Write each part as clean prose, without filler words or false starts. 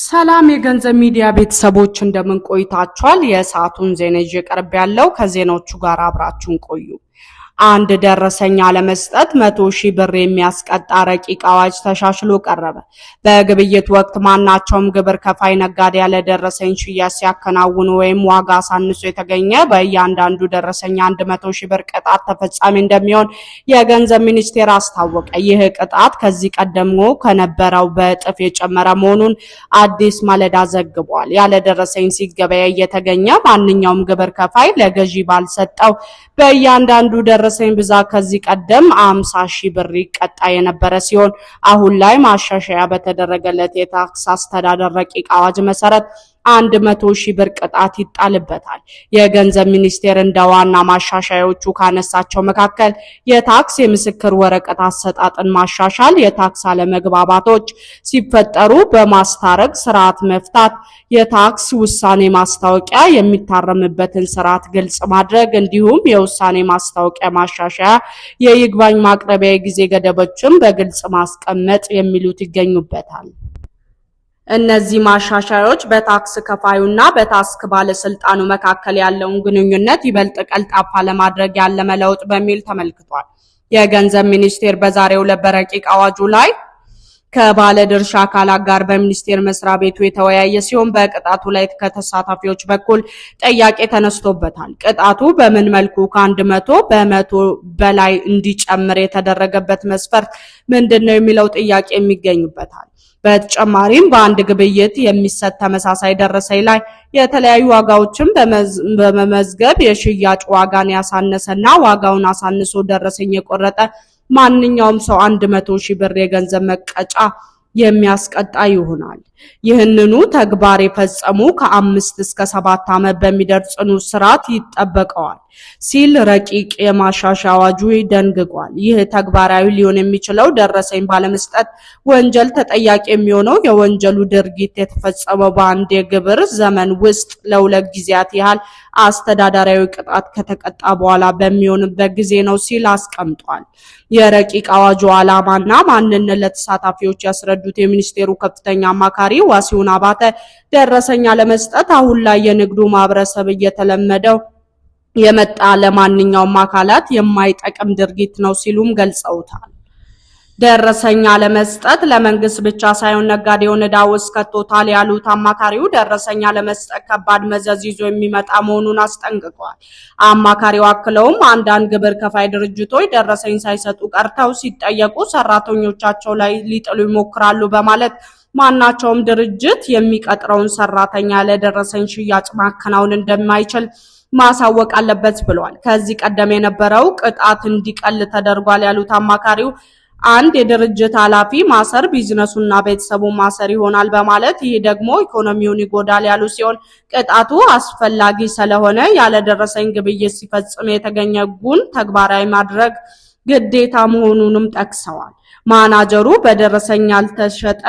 ሰላም የገንዘብ ሚዲያ ቤተሰቦች እንደምን ቆይታችኋል? የሰዓቱን ዜና ይዤ ቀርብ ያለው ከዜናዎቹ ጋር አብራችሁን ቆዩ። አንድ ደረሰኝ አለመስጠት 100,000 ብር የሚያስቀጣ ረቂቅ አዋጅ ተሻሽሎ ቀረበ። በግብይት ወቅት ማናቸውም ግብር ከፋይ ነጋዴ ያለ ደረሰኝ ሽያጭ ሲያከናውኑ ወይም ዋጋ አሳንሶ የተገኘ በእያንዳንዱ ደረሰኝ 100,000 ብር ቅጣት ተፈጻሚ እንደሚሆን የገንዘብ ሚኒስቴር አስታወቀ። ይህ ቅጣት ከዚህ ቀደም ከነበረው በእጥፍ የጨመረ መሆኑን አዲስ ማለዳ ዘግቧል። ያለ ደረሰኝ ሲገበያይ የተገኘ ማንኛውም ግብር ከፋይ ለገዢ ባልሰጠው በእያንዳንዱ ደረሰኝ ብዛት ከዚህ ቀደም 50,000 ብር ይቀጣ የነበረ ሲሆን አሁን ላይ ማሻሻያ በተደረገለት የታክስ አስተዳደር ረቂቅ አዋጅ መሰረት 100,000 ብር ቅጣት ይጣልበታል። የገንዘብ ሚኒስቴር እንደ ዋና ማሻሻያዎቹ ካነሳቸው መካከል የታክስ የምስክር ወረቀት አሰጣጥን ማሻሻል፣ የታክስ አለመግባባቶች ሲፈጠሩ በማስታረቅ ስርዓት መፍታት፣ የታክስ ውሳኔ ማስታወቂያ የሚታረምበትን ስርዓት ግልጽ ማድረግ እንዲሁም የውሳኔ ማስታወቂያ ማሻሻያ፣ የይግባኝ ማቅረቢያ የጊዜ ገደቦችን በግልጽ ማስቀመጥ የሚሉት ይገኙበታል። እነዚህ ማሻሻያዎች በታክስ ከፋዩና በታክስ ባለስልጣኑ መካከል ያለውን ግንኙነት ይበልጥ ቀልጣፋ ለማድረግ ያለመ ለውጥ በሚል ተመልክቷል። የገንዘብ ሚኒስቴር በዛሬው ዕለት በረቂቅ አዋጁ ላይ ከባለድርሻ አካላት ጋር በሚኒስቴር መስሪያ ቤቱ የተወያየ ሲሆን በቅጣቱ ላይ ከተሳታፊዎች በኩል ጥያቄ ተነስቶበታል። ቅጣቱ በምን መልኩ ከ100 በመቶ በላይ እንዲጨምር የተደረገበት መስፈርት ምንድነው የሚለው ጥያቄ የሚገኝበታል። በተጨማሪም በአንድ ግብይት የሚሰጥ ተመሳሳይ ደረሰኝ ላይ የተለያዩ ዋጋዎችን በመመዝገብ የሽያጭ ዋጋን ያሳነሰና ዋጋውን አሳንሶ ደረሰኝ የቆረጠ ማንኛውም ሰው 100,000 ብር የገንዘብ መቀጫ የሚያስቀጣ ይሆናል። ይህንኑ ተግባር የፈጸሙ ከ5 እስከ 7 ዓመት በሚደርስ ጽኑ እስራት ይጠበቀዋል ሲል ረቂቅ የማሻሻያ አዋጁ ደንግጓል። ይህ ተግባራዊ ሊሆን የሚችለው ደረሰኝ ባለመስጠት ወንጀል ተጠያቂ የሚሆነው የወንጀሉ ድርጊት የተፈጸመው በአንድ የግብር ዘመን ውስጥ ለ2 ጊዜያት ያህል አስተዳደራዊ ቅጣት ከተቀጣ በኋላ በሚሆንበት ጊዜ ነው ሲል አስቀምጧል። የረቂቅ አዋጁ ዓላማና ማንነት ለተሳታፊዎች ያስረዱት የሚኒስቴሩ ከፍተኛ አማካሪ ዋሲሁን አባተ ደረሰኝ አለመስጠት አሁን ላይ የንግዱ ማህበረሰብ እየተለመደው የመጣ ለማንኛውም አካላት የማይጠቅም ድርጊት ነው ሲሉም ገልጸውታል። ደረሰኝ አለመስጠት ለመንግስት ብቻ ሳይሆን ነጋዴውን ዕዳ ውስጥ ከቶታል ያሉት አማካሪው ደረሰኝ አለመስጠት ከባድ መዘዝ ይዞ የሚመጣ መሆኑን አስጠንቅቀዋል። አማካሪው አክለውም አንዳንድ ግብር ከፋይ ድርጅቶች ደረሰኝ ሳይሰጡ ቀርተው ሲጠየቁ ሰራተኞቻቸው ላይ ሊጥሉ ይሞክራሉ በማለት ማናቸውም ድርጅት የሚቀጥረውን ሰራተኛ ለደረሰኝ ሽያጭ ማከናወን እንደማይችል ማሳወቅ አለበት ብለዋል። ከዚህ ቀደም የነበረው ቅጣት እንዲቀል ተደርጓል ያሉት አማካሪው አንድ የድርጅት ኃላፊ ማሰር ቢዝነሱና ቤተሰቡ ማሰር ይሆናል በማለት ይህ ደግሞ ኢኮኖሚውን ይጎዳል ያሉ ሲሆን ቅጣቱ አስፈላጊ ስለሆነ ያለደረሰኝ ግብይት ሲፈጽም የተገኘ ሕጉን ተግባራዊ ማድረግ ግዴታ መሆኑንም ጠቅሰዋል። ማናጀሩ በደረሰኝ ያልተሸጠ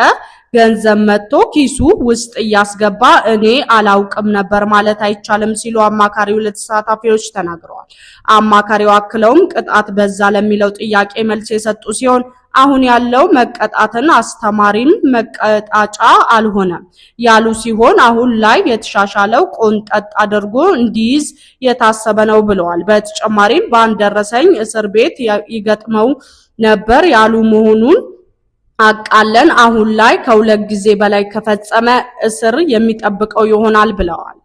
ገንዘብ መጥቶ ኪሱ ውስጥ እያስገባ እኔ አላውቅም ነበር ማለት አይቻልም ሲሉ አማካሪው ለተሳታፊዎች ተናግረዋል። አማካሪው አክለውም ቅጣት በዛ ለሚለው ጥያቄ መልስ የሰጡ ሲሆን አሁን ያለው መቀጣትን አስተማሪም መቀጣጫ አልሆነም ያሉ ሲሆን አሁን ላይ የተሻሻለው ቆንጠጥ አድርጎ እንዲይዝ የታሰበ ነው ብለዋል። በተጨማሪም በአንድ ደረሰኝ እስር ቤት ይገጥመው ነበር ያሉ መሆኑን አቃለን አሁን ላይ ከ2 ጊዜ በላይ ከፈጸመ እስር የሚጠብቀው ይሆናል ብለዋል።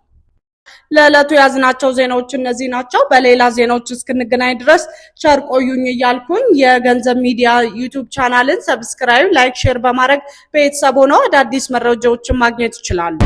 ለዕለቱ ያዝናቸው ዜናዎች እነዚህ ናቸው። በሌላ ዜናዎች እስክንገናኝ ድረስ ቸር ቆዩኝ እያልኩኝ የገንዘብ ሚዲያ ዩቲዩብ ቻናልን ሰብስክራይብ፣ ላይክ፣ ሼር በማድረግ ቤተሰብ ሆነው አዳዲስ መረጃዎችን ማግኘት ይችላሉ።